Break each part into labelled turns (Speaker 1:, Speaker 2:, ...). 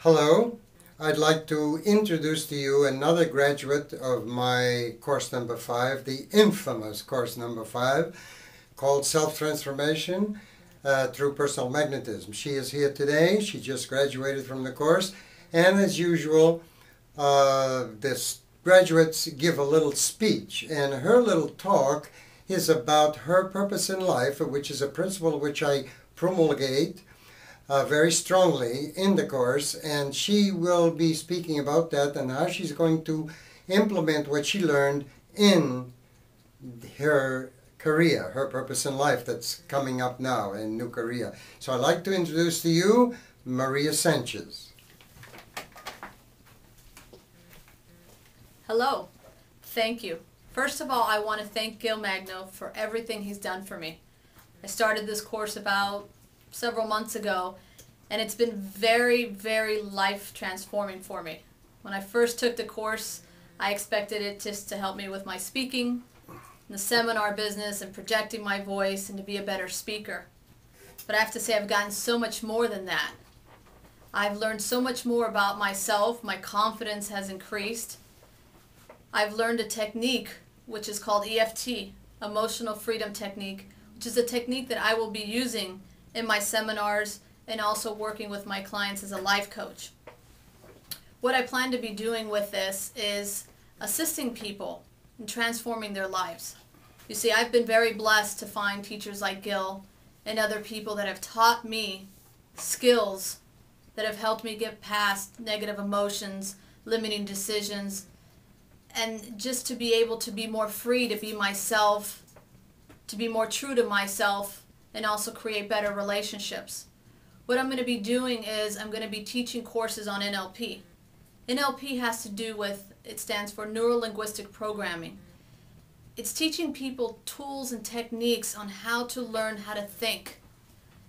Speaker 1: Hello, I'd like to introduce to you another graduate of my course number 5, the infamous course number 5, called Self-Transformation through Personal Magnetism. She is here today. She just graduated from the course, and as usual, this graduates give a little speech, and her little talk is about her purpose in life, which is a principle which I promulgate very strongly in the course, and she will be speaking about that and how she's going to implement what she learned in her career, her purpose in life that's coming up now in New Korea. So I'd like to introduce to you Maria Sanchez.
Speaker 2: Hello. Thank you. First of all, I want to thank Gil Magno for everything he's done for me. I started this course about several months ago, and it's been very, very life transforming for me. When I first took the course, I expected it just to help me with my speaking, the seminar business, and projecting my voice and to be a better speaker. But I have to say I've gotten so much more than that. I've learned so much more about myself. My confidence has increased. I've learned a technique which is called EFT, Emotional Freedom Technique, which is a technique that I will be using in my seminars and also working with my clients as a life coach. What I plan to be doing with this is assisting people in transforming their lives. You see, I've been very blessed to find teachers like Gil and other people that have taught me skills that have helped me get past negative emotions, limiting decisions, and just to be able to be more free to be myself, to be more true to myself, and also create better relationships. What I'm going to be doing is I'm going to be teaching courses on NLP. NLP has to do with, it stands for Neuro-Linguistic Programming. It's teaching people tools and techniques on how to learn how to think.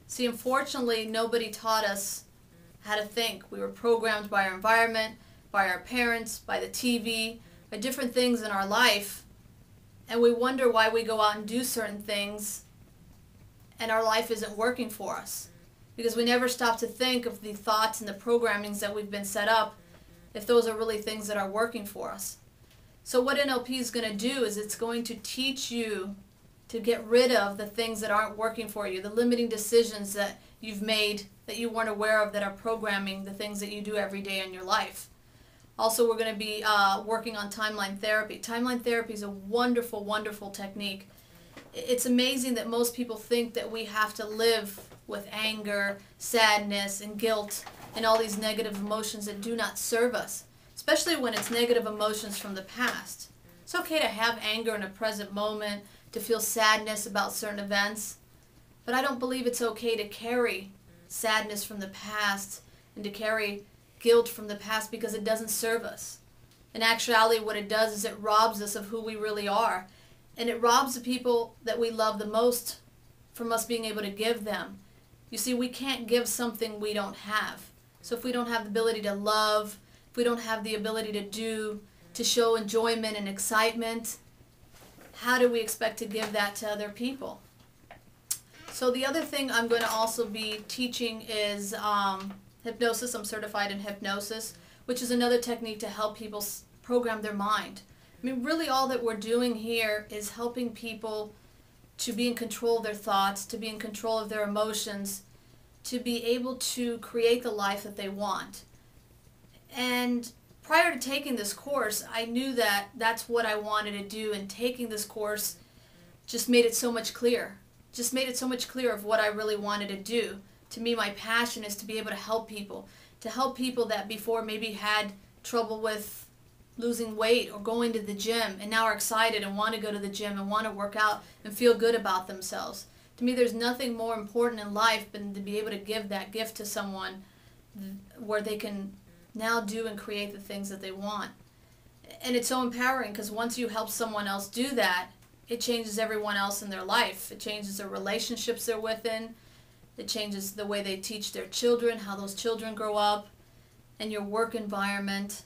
Speaker 2: See, unfortunately, nobody taught us how to think. We were programmed by our environment, by our parents, by the TV, by different things in our life, and we wonder why we go out and do certain things and our life isn't working for us, because we never stop to think of the thoughts and the programmings that we've been set up, if those are really things that are working for us. So what NLP is going to do is it's going to teach you to get rid of the things that aren't working for you, the limiting decisions that you've made that you weren't aware of that are programming the things that you do every day in your life. Also, we're going to be working on timeline therapy. Timeline therapy is a wonderful, wonderful technique. It's amazing that most people think that we have to live with anger, sadness, and guilt, and all these negative emotions that do not serve us, especially when it's negative emotions from the past. It's okay to have anger in a present moment, to feel sadness about certain events, but I don't believe it's okay to carry sadness from the past and to carry guilt from the past, because it doesn't serve us. In actuality, what it does is it robs us of who we really are, and it robs the people that we love the most from us being able to give them. You see, we can't give something we don't have. So if we don't have the ability to love, if we don't have the ability to do, to show enjoyment and excitement, how do we expect to give that to other people? So the other thing I'm going to also be teaching is hypnosis. I'm certified in hypnosis, which is another technique to help people program their mind. I mean, really all that we're doing here is helping people to be in control of their thoughts, to be in control of their emotions, to be able to create the life that they want. And prior to taking this course, I knew that that's what I wanted to do, and taking this course just made it so much clearer. Just made it so much clearer of what I really wanted to do. To me, my passion is to be able to help people that before maybe had trouble with losing weight or going to the gym, and now are excited and want to go to the gym and want to work out and feel good about themselves. To me, there's nothing more important in life than to be able to give that gift to someone where they can now do and create the things that they want. And it's so empowering, because once you help someone else do that, it changes everyone else in their life. It changes the relationships they're within. It changes the way they teach their children, how those children grow up, and your work environment.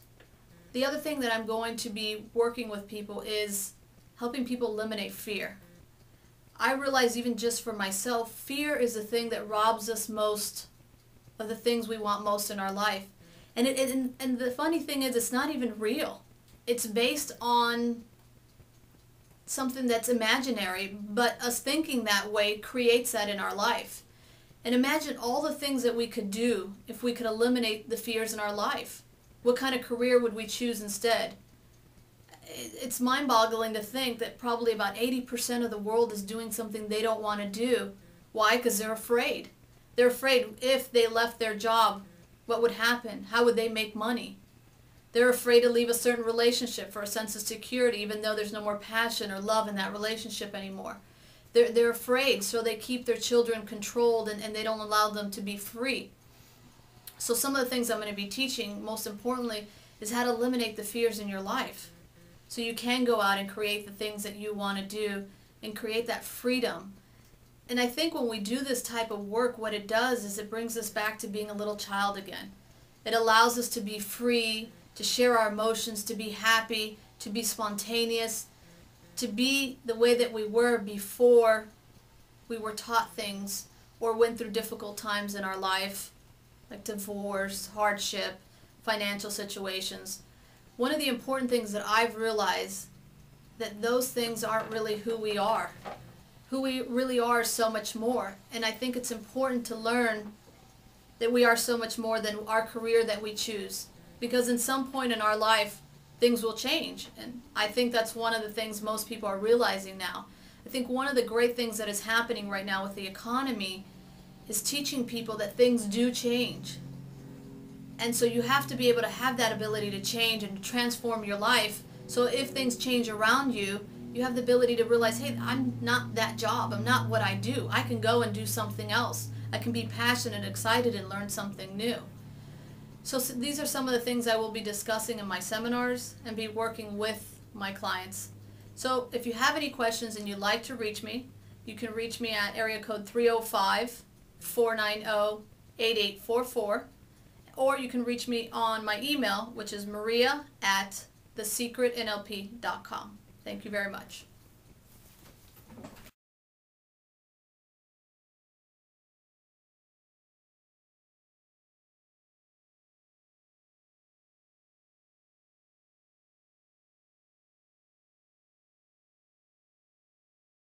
Speaker 2: The other thing that I'm going to be working with people is helping people eliminate fear. I realize, even just for myself, fear is the thing that robs us most of the things we want most in our life. And the funny thing is, it's not even real. It's based on something that's imaginary, but us thinking that way creates that in our life. And imagine all the things that we could do if we could eliminate the fears in our life. What kind of career would we choose instead? It's mind-boggling to think that probably about 80% of the world is doing something they don't want to do. Why? Because they're afraid. They're afraid if they left their job, what would happen? How would they make money? They're afraid to leave a certain relationship for a sense of security, even though there's no more passion or love in that relationship anymore. They're afraid, so they keep their children controlled and they don't allow them to be free. So some of the things I'm going to be teaching, most importantly, is how to eliminate the fears in your life. So you can go out and create the things that you want to do and create that freedom. And I think when we do this type of work, what it does is it brings us back to being a little child again. It allows us to be free, to share our emotions, to be happy, to be spontaneous, to be the way that we were before we were taught things or went through difficult times in our life, like divorce, hardship, financial situations. One of the important things that I've realized, that those things aren't really who we are. Who we really are is so much more. And I think it's important to learn that we are so much more than our career that we choose. Because in some point in our life, things will change. And I think that's one of the things most people are realizing now. I think one of the great things that is happening right now with the economy is teaching people that things do change. And so you have to be able to have that ability to change and to transform your life. So if things change around you, you have the ability to realize, hey, I'm not that job. I'm not what I do. I can go and do something else. I can be passionate and excited and learn something new. So these are some of the things I will be discussing in my seminars and be working with my clients. So if you have any questions and you'd like to reach me, you can reach me at area code 305-490-8844. Or you can reach me on my email, which is maria@thesecretnlp.com. Thank you very much.